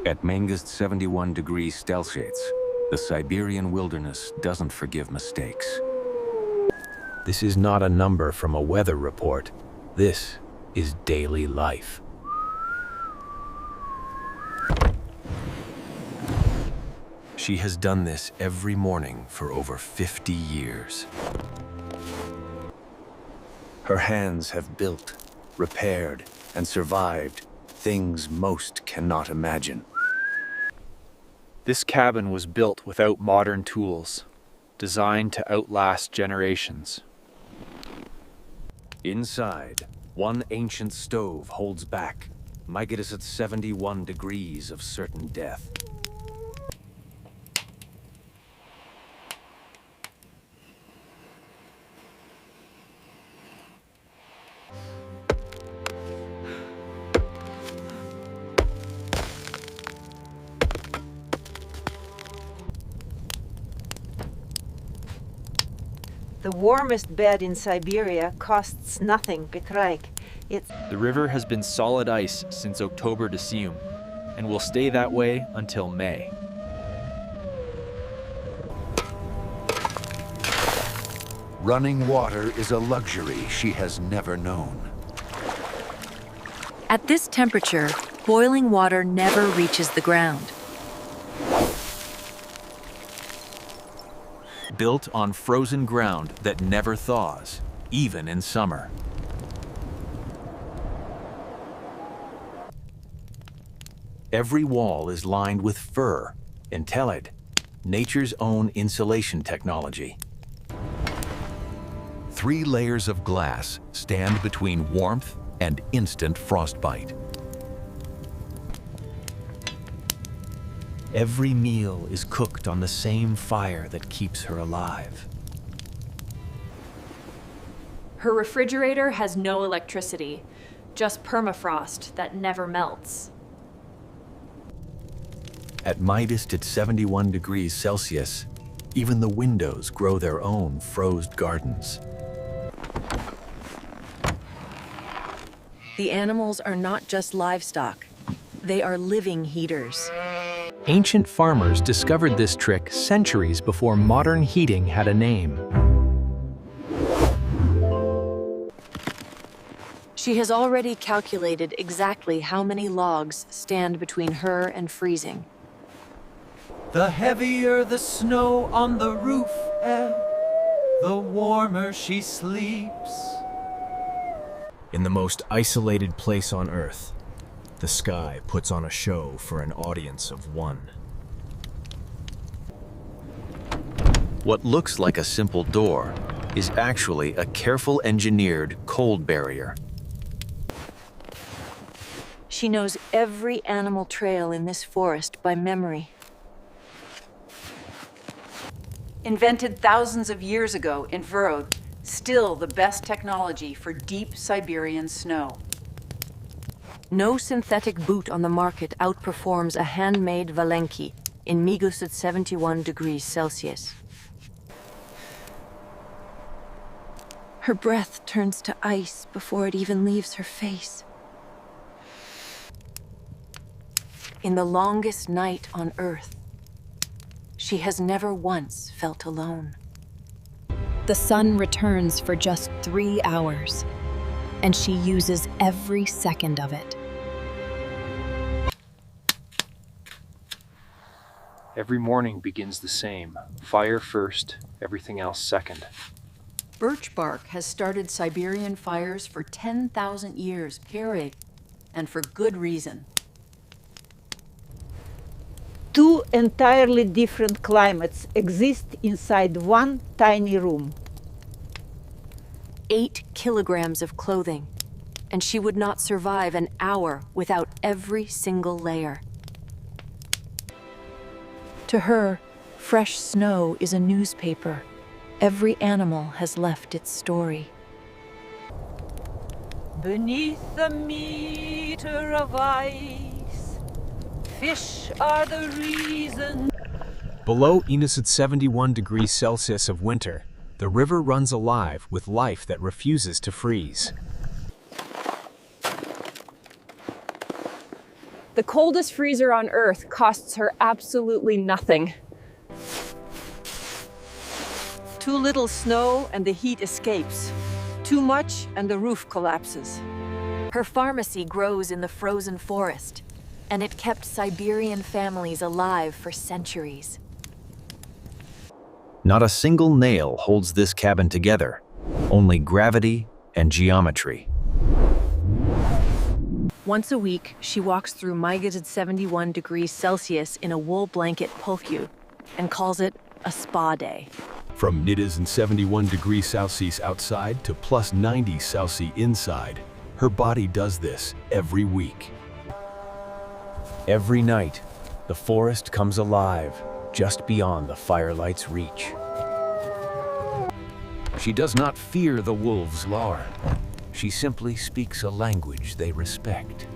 At -71 degrees Celsius, the Siberian wilderness doesn't forgive mistakes. This is not a number from a weather report. This is daily life. She has done this every morning for over 50 years. Her hands have built, repaired, and survived things most cannot imagine. This cabin was built without modern tools, designed to outlast generations. Inside, one ancient stove holds back, at 71 degrees of certain death. The warmest bed in Siberia costs nothing, Petraik. The river has been solid ice since October to Sium, and will stay that way until May. Running water is a luxury she has never known. At this temperature, boiling water never reaches the ground. Built on frozen ground that never thaws, even in summer. Every wall is lined with fur, Intellid, nature's own insulation technology. 3 layers of glass stand between warmth and instant frostbite. Every meal is cooked on the same fire that keeps her alive. Her refrigerator has no electricity, just permafrost that never melts. At -71 degrees Celsius, even the windows grow their own frozen gardens. The animals are not just livestock. They are living heaters. Ancient farmers discovered this trick centuries before modern heating had a name. She has already calculated exactly how many logs stand between her and freezing. The heavier the snow on the roof, the warmer she sleeps. In the most isolated place on Earth, the sky puts on a show for an audience of one. What looks like a simple door is actually a careful engineered cold barrier. She knows every animal trail in this forest by memory. Invented thousands of years ago in Vrod, still the best technology for deep Siberian snow. No synthetic boot on the market outperforms a handmade Valenki in -71 degrees Celsius. Her breath turns to ice before it even leaves her face. In the longest night on Earth, she has never once felt alone. The sun returns for just 3 hours, and she uses every second of it. Every morning begins the same. Fire first, everything else second. Birch bark has started Siberian fires for 10,000 years, period, and for good reason. 2 entirely different climates exist inside one tiny room. 8 kilograms of clothing, and she would not survive an hour without every single layer. To her, fresh snow is a newspaper. Every animal has left its story. Beneath the meter of ice, fish are the reason. Below -71 degrees Celsius of winter, the river runs alive with life that refuses to freeze. The coldest freezer on Earth costs her absolutely nothing. Too little snow and the heat escapes. Too much and the roof collapses. Her pharmacy grows in the frozen forest, and it kept Siberian families alive for centuries. Not a single nail holds this cabin together, only gravity and geometry. Once a week, she walks through -71 degrees Celsius in a wool blanket pulfu and calls it a spa day. From -71 degrees Celsius outside to +90 Celsius inside, her body does this every week. Every night, the forest comes alive just beyond the firelight's reach. She does not fear the wolves' lure. She simply speaks a language they respect.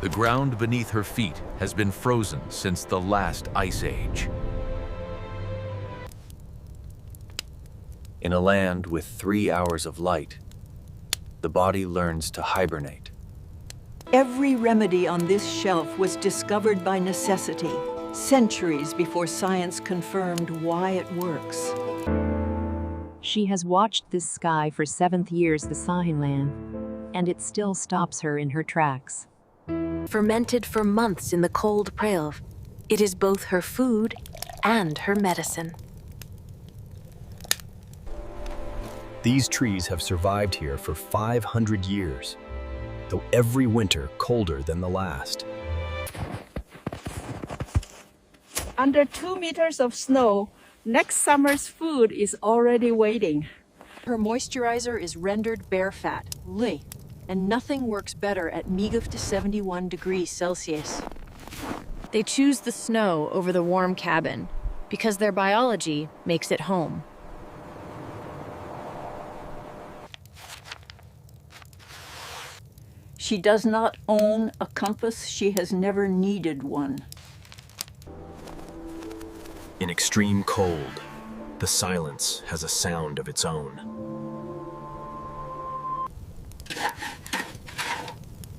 The ground beneath her feet has been frozen since the last ice age. In a land with 3 hours of light, the body learns to hibernate. Every remedy on this shelf was discovered by necessity, centuries before science confirmed why it works. She has watched this sky for 7th years the Sahinlan, and it still stops her in her tracks. Fermented for months in the cold prelv, it is both her food and her medicine. These trees have survived here for 500 years, though every winter colder than the last. Under 2 meters of snow, next summer's food is already waiting. Her moisturizer is rendered bare fat, and nothing works better at -71 degrees Celsius. They choose the snow over the warm cabin because their biology makes it home. She does not own a compass. She has never needed one. In extreme cold, the silence has a sound of its own.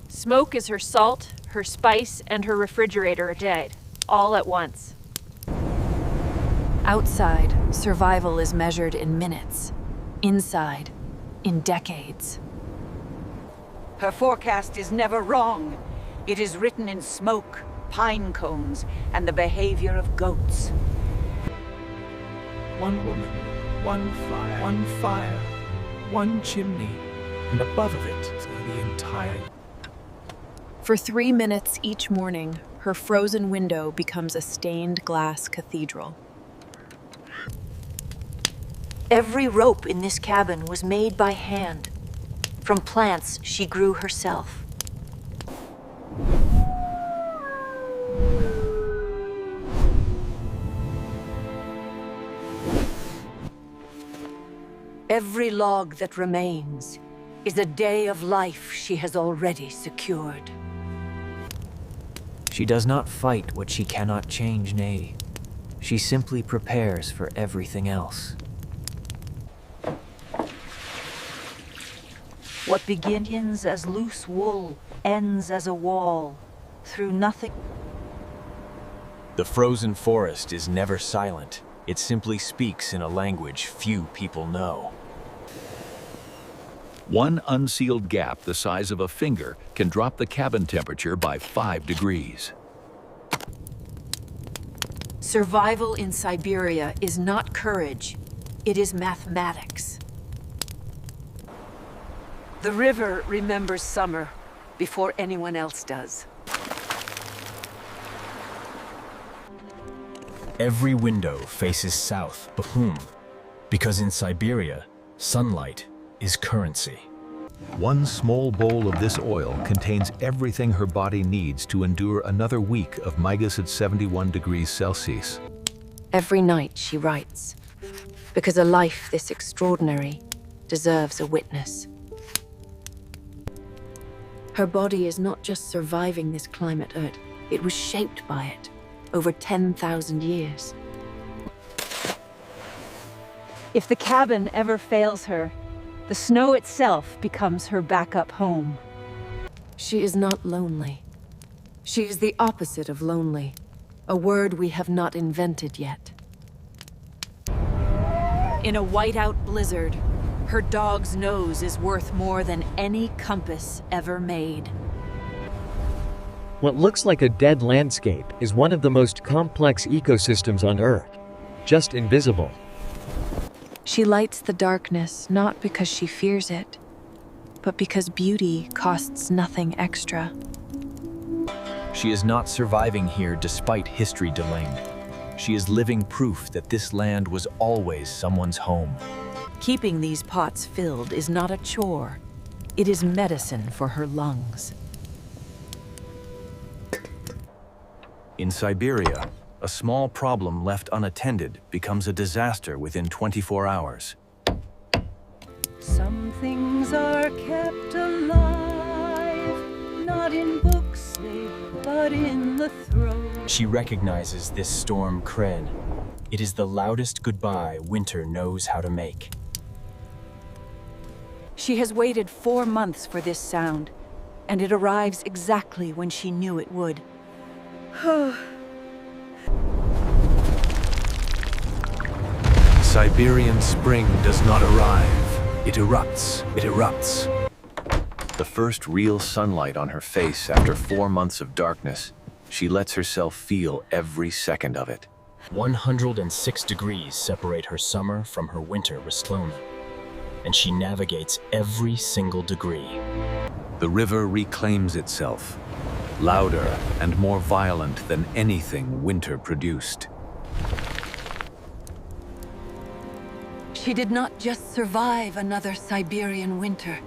Smoke is her salt, her spice, and her refrigerator a day, all at once. Outside, survival is measured in minutes. Inside, in decades. Her forecast is never wrong. It is written in smoke, pine cones, and the behavior of goats. One woman, one fire, one chimney, and above of it the entire... For 3 minutes each morning, her frozen window becomes a stained glass cathedral. Every rope in this cabin was made by hand, from plants she grew herself. Every log that remains is a day of life she has already secured. She does not fight what she cannot change, nay. She simply prepares for everything else. What begins as loose wool ends as a wall, through nothing. The frozen forest is never silent. It simply speaks in a language few people know. One unsealed gap the size of a finger can drop the cabin temperature by 5 degrees. Survival in Siberia is not courage, it is mathematics. The river remembers summer before anyone else does. Every window faces south, because in Siberia, sunlight is currency. One small bowl of this oil contains everything her body needs to endure another week of -71 degrees Celsius. Every night she writes, because a life this extraordinary deserves a witness. Her body is not just surviving this climate Earth, it was shaped by it over 10,000 years. If the cabin ever fails her, the snow itself becomes her backup home. She is not lonely. She is the opposite of lonely, a word we have not invented yet. In a whiteout blizzard, her dog's nose is worth more than any compass ever made. What looks like a dead landscape is one of the most complex ecosystems on Earth, just invisible. She lights the darkness not because she fears it, but because beauty costs nothing extra. She is not surviving here despite history delaying. She is living proof that this land was always someone's home. Keeping these pots filled is not a chore. It is medicine for her lungs. In Siberia, a small problem left unattended becomes a disaster within 24 hours. Some things are kept alive, not in books, but in the throat. She recognizes this storm Kren. It is the loudest goodbye winter knows how to make. She has waited 4 months for this sound, and it arrives exactly when she knew it would. Siberian spring does not arrive. It erupts. It erupts. The first real sunlight on her face after 4 months of darkness, she lets herself feel every second of it. 106 degrees separate her summer from her winter Ristlona, and she navigates every single degree. The river reclaims itself, louder and more violent than anything winter produced. She did not just survive another Siberian winter.